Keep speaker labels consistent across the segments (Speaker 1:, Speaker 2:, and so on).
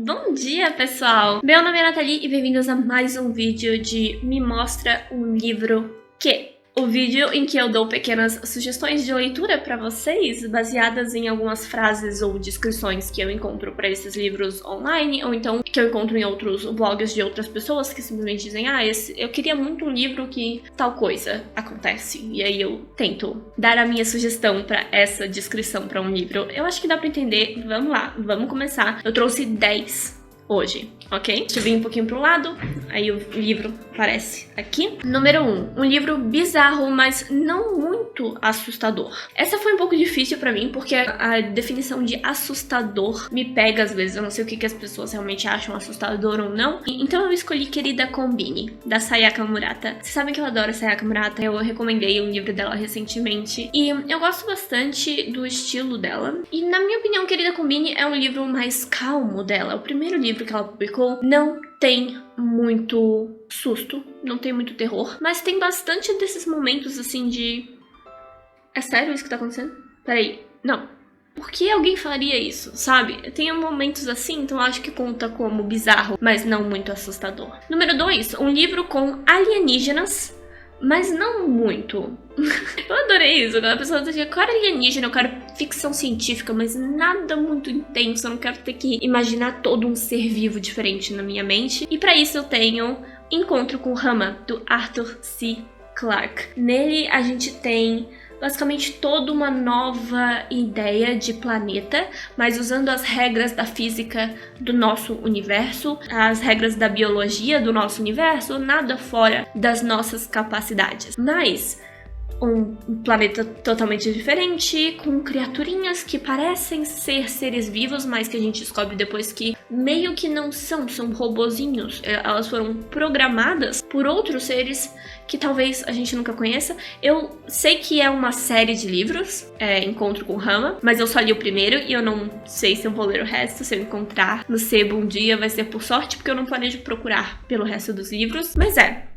Speaker 1: Bom dia, pessoal! Meu nome é Nathalie e bem-vindos a mais um vídeo de Me Mostra um Livro Que. O vídeo em que eu dou pequenas sugestões de leitura para vocês, baseadas em algumas frases ou descrições que eu encontro para esses livros online, ou então que eu encontro em outros blogs de outras pessoas que simplesmente dizem eu queria muito um livro que tal coisa acontece. E aí eu tento dar a minha sugestão para essa descrição para um livro. Eu acho que dá para entender. Vamos lá, vamos começar. Eu trouxe 10 hoje, ok? Deixa eu vir um pouquinho pro lado, aí o livro aparece aqui. Número 1, um livro bizarro, mas não muito assustador. Essa foi um pouco difícil pra mim, porque a definição de assustador me pega às vezes. Eu não sei o que as pessoas realmente acham assustador ou não. Então eu escolhi Querida Combine, da Sayaka Murata. Vocês sabem que eu adoro a Sayaka Murata, eu recomendei um livro dela recentemente. E eu gosto bastante do estilo dela. E na minha opinião, Querida Combine é um livro mais calmo dela. O primeiro livro que ela publicou não tem muito susto, não tem muito terror, mas tem bastante desses momentos assim de... É sério isso que tá acontecendo? Peraí, não. Por que alguém faria isso, sabe? Tem momentos assim, então eu acho que conta como bizarro, mas não muito assustador. Número 2, um livro com alienígenas, mas não muito. Eu adorei isso, quando a pessoa diz, eu quero alienígena, eu quero ficção científica, mas nada muito intenso, eu não quero ter que imaginar todo um ser vivo diferente na minha mente. E pra isso eu tenho Encontro com Rama, do Arthur C. Clarke. Nele a gente tem basicamente toda uma nova ideia de planeta, mas usando as regras da física do nosso universo, as regras da biologia do nosso universo, nada fora das nossas capacidades. Mas um planeta totalmente diferente, com criaturinhas que parecem ser seres vivos, mas que a gente descobre depois que meio que não são robozinhos. Elas foram programadas por outros seres que talvez a gente nunca conheça. Eu sei que é uma série de livros, Encontro com Rama, mas eu só li o primeiro e eu não sei se eu vou ler o resto. Se eu encontrar no sebo um dia vai ser por sorte, porque eu não planejo procurar pelo resto dos livros. Mas é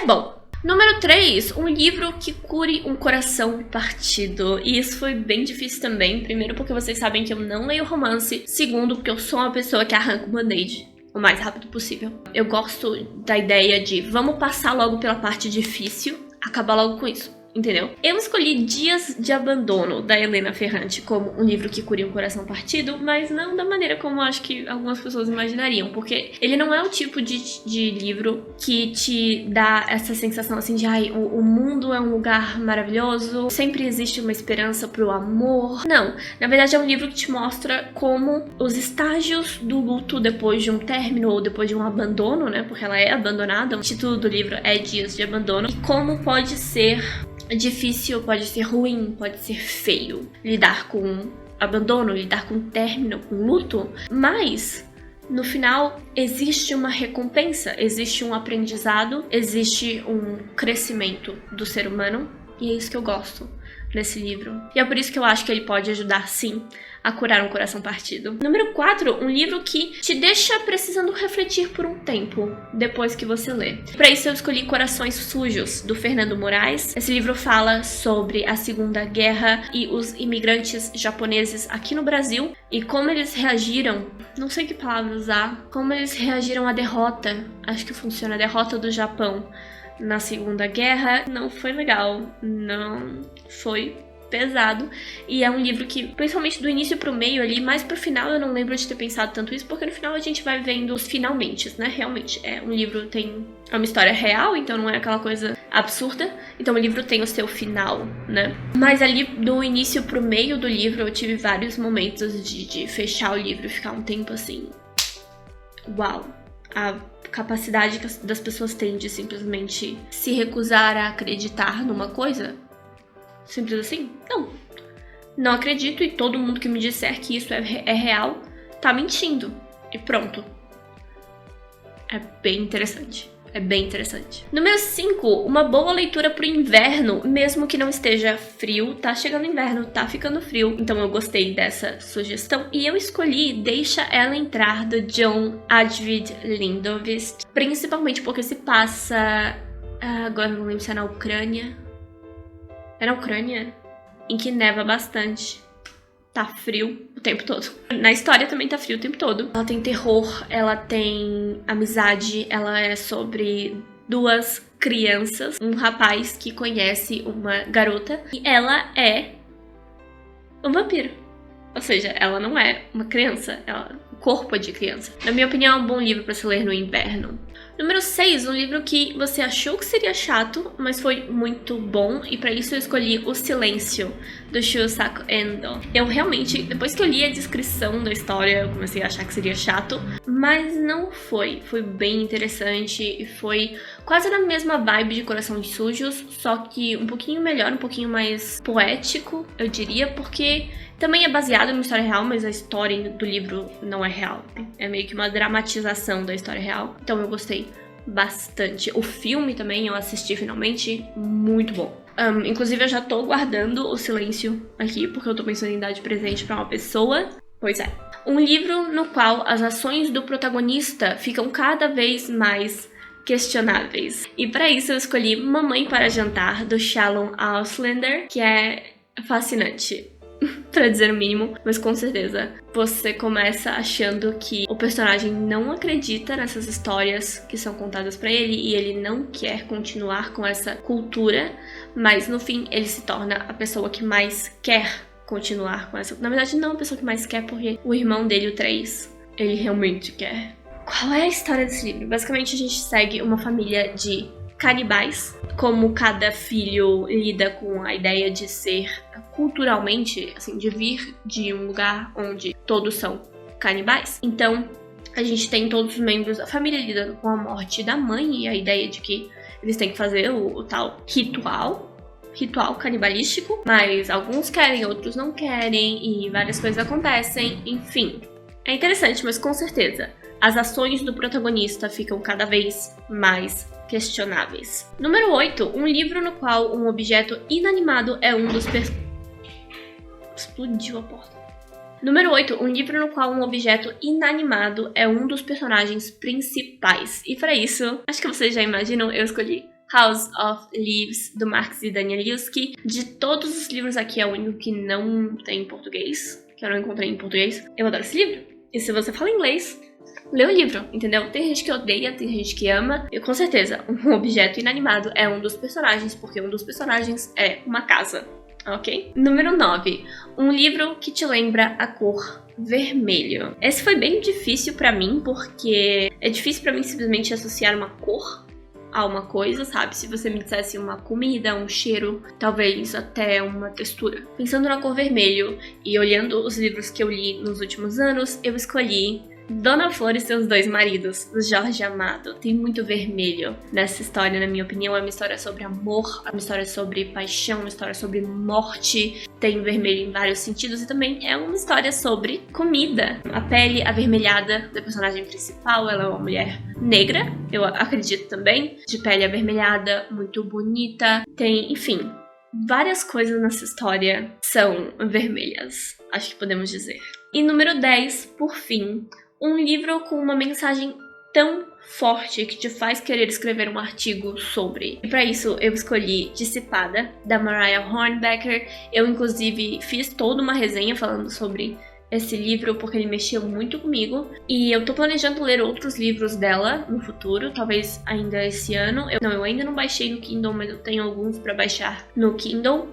Speaker 1: bom. Número 3, um livro que cure um coração partido. E isso foi bem difícil também. Primeiro porque vocês sabem que eu não leio romance. Segundo porque eu sou uma pessoa que arranca o band-aid o mais rápido possível. Eu gosto da ideia de vamos passar logo pela parte difícil, acabar logo com isso. Entendeu? Eu escolhi Dias de Abandono, da Helena Ferrante, como um livro que cura um coração partido, mas não da maneira como eu acho que algumas pessoas imaginariam, porque ele não é o tipo de livro que te dá essa sensação assim de o mundo é um lugar maravilhoso, sempre existe uma esperança pro amor. Não, na verdade é um livro que te mostra como os estágios do luto depois de um término ou depois de um abandono, né, porque ela é abandonada, o título do livro é Dias de Abandono, e como pode ser difícil, pode ser ruim, pode ser feio lidar com abandono, lidar com término, com luto, mas no final existe uma recompensa, existe um aprendizado, existe um crescimento do ser humano, e é isso que eu gosto nesse livro. E é por isso que eu acho que ele pode ajudar, sim, a curar um coração partido. Número 4, um livro que te deixa precisando refletir por um tempo, depois que você lê. Para isso eu escolhi Corações Sujos, do Fernando Moraes. Esse livro fala sobre a Segunda Guerra e os imigrantes japoneses aqui no Brasil, e como eles reagiram, não sei que palavra usar, como eles reagiram à derrota, acho que funciona, a derrota do Japão na Segunda Guerra. Não foi legal, não foi pesado, e é um livro que, principalmente do início pro meio ali, mais pro final eu não lembro de ter pensado tanto isso, porque no final a gente vai vendo os finalmente, né, realmente, um livro é uma história real, então não é aquela coisa absurda, então o livro tem o seu final, né, mas ali do início pro meio do livro eu tive vários momentos de fechar o livro e ficar um tempo assim, uau, a capacidade que das pessoas têm de simplesmente se recusar a acreditar numa coisa. Simples assim? Não acredito, e todo mundo que me disser que isso é real tá mentindo. E pronto. É bem interessante. É bem interessante. Número 5, uma boa leitura pro inverno, mesmo que não esteja frio. Tá chegando inverno, tá ficando frio. Então eu gostei dessa sugestão. E eu escolhi Deixa Ela Entrar, do John Ajvide Lindqvist. Principalmente porque se passa... agora não lembro se é na Ucrânia. É na Ucrânia? Em que neva bastante. tá frio o tempo todo. Na história também tá frio o tempo todo. Ela tem terror, ela tem amizade, ela é sobre duas crianças, um rapaz que conhece uma garota e ela é um vampiro. Ou seja, ela não é uma criança, o corpo é de criança. Na minha opinião, é um bom livro pra se ler no inverno. Número 6, um livro que você achou que seria chato, mas foi muito bom, e pra isso eu escolhi O Silêncio, do Shusaku Endo. Eu realmente, depois que eu li a descrição da história, eu comecei a achar que seria chato, mas não foi. Foi bem interessante e foi quase na mesma vibe de Corações Sujos, só que um pouquinho melhor, um pouquinho mais poético, eu diria, porque também é baseado em uma história real, mas a história do livro não é real. É meio que uma dramatização da história real. Então eu gostei bastante. O filme também eu assisti finalmente, muito bom. Inclusive eu já tô guardando O Silêncio aqui, porque eu tô pensando em dar de presente pra uma pessoa. Pois é. Um livro no qual as ações do protagonista ficam cada vez mais questionáveis. E pra isso eu escolhi Mamãe para Jantar, do Shalom Auslander, que é fascinante. Pra dizer o mínimo, mas com certeza você começa achando que o personagem não acredita nessas histórias que são contadas pra ele e ele não quer continuar com essa cultura, mas no fim ele se torna a pessoa que mais quer continuar com essa. Na verdade, não a pessoa que mais quer, porque o irmão dele, o 3, ele realmente quer. Qual é a história desse livro? Basicamente, a gente segue uma família de canibais, como cada filho lida com a ideia de ser culturalmente, assim, de vir de um lugar onde todos são canibais. Então, a gente tem todos os membros da família lidando com a morte da mãe e a ideia de que eles têm que fazer o tal ritual canibalístico, mas alguns querem, outros não querem e várias coisas acontecem, enfim. É interessante, mas com certeza as ações do protagonista ficam cada vez mais questionáveis. Número 8. Um livro no qual um objeto inanimado é um dos Explodiu a porta. Número 8. Um livro no qual um objeto inanimado é um dos personagens principais. E para isso, acho que vocês já imaginam, eu escolhi House of Leaves, do Marx e Danielewski. De todos os livros aqui, é o único que não tem em português, que eu não encontrei em português. Eu adoro esse livro. E se você fala inglês, lê o livro, entendeu? Tem gente que odeia, tem gente que ama. E com certeza, um objeto inanimado é um dos personagens, porque um dos personagens é uma casa, ok? Número 9. Um livro que te lembra a cor vermelho. Esse foi bem difícil pra mim, porque é difícil pra mim simplesmente associar uma cor a uma coisa, sabe? Se você me dissesse uma comida, um cheiro, talvez até uma textura. Pensando na cor vermelho e olhando os livros que eu li nos últimos anos, eu escolhi Dona Flor e Seus Dois Maridos, do Jorge Amado. Tem muito vermelho nessa história, na minha opinião. É uma história sobre amor, é uma história sobre paixão, uma história sobre morte. Tem vermelho em vários sentidos e também é uma história sobre comida. A pele avermelhada da personagem principal, ela é uma mulher negra, eu acredito também, de pele avermelhada, muito bonita. Tem, enfim, várias coisas nessa história são vermelhas, acho que podemos dizer. E número 10, por fim, um livro com uma mensagem tão forte que te faz querer escrever um artigo sobre. E para isso eu escolhi Dissipada, da Mariah Hornbecker. Eu inclusive fiz toda uma resenha falando sobre esse livro porque ele mexeu muito comigo. E eu tô planejando ler outros livros dela no futuro, talvez ainda esse ano. Eu ainda não baixei no Kindle, mas eu tenho alguns para baixar no Kindle.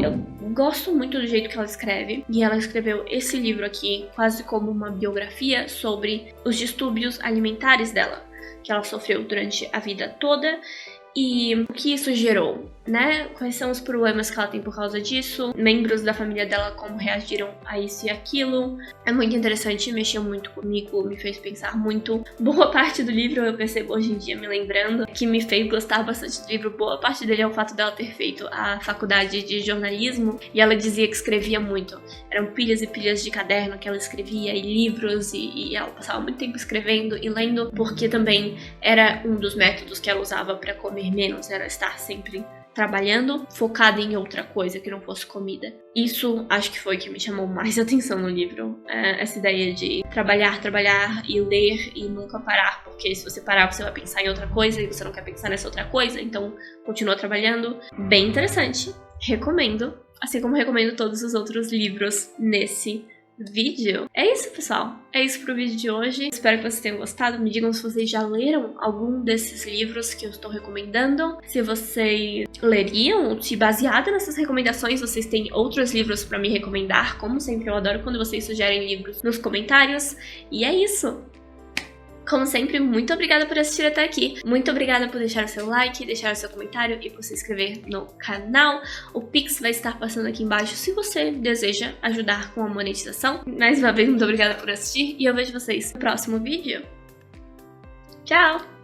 Speaker 1: Eu gosto muito do jeito que ela escreve, e ela escreveu esse livro aqui quase como uma biografia sobre os distúrbios alimentares dela, que ela sofreu durante a vida toda e o que isso gerou, né? Quais são os problemas que ela tem por causa disso, membros da família dela como reagiram a isso e aquilo. É muito interessante, mexeu muito comigo, me fez pensar muito. Boa parte do livro eu percebo hoje em dia me lembrando, que me fez gostar bastante do livro. Boa parte dele é o fato dela ter feito a faculdade de jornalismo e ela dizia que escrevia muito. Eram pilhas e pilhas de caderno que ela escrevia e livros e ela passava muito tempo escrevendo e lendo, porque também era um dos métodos que ela usava para comer menos, era estar sempre trabalhando, focada em outra coisa que não fosse comida. Isso acho que foi o que me chamou mais atenção no livro. Essa ideia de trabalhar e ler e nunca parar, porque se você parar você vai pensar em outra coisa e você não quer pensar nessa outra coisa, então continua trabalhando. Bem interessante, recomendo. assim como recomendo todos os outros livros nesse vídeo. É isso, pessoal. É isso pro vídeo de hoje. Espero que vocês tenham gostado. Me digam se vocês já leram algum desses livros que eu estou recomendando. Se vocês leriam, se baseado nessas recomendações, vocês têm outros livros pra me recomendar. Como sempre, eu adoro quando vocês sugerem livros nos comentários. E é isso. Como sempre, muito obrigada por assistir até aqui. Muito obrigada por deixar o seu like, deixar o seu comentário e por se inscrever no canal. O Pix vai estar passando aqui embaixo se você deseja ajudar com a monetização. Mais uma vez, muito obrigada por assistir e eu vejo vocês no próximo vídeo. Tchau!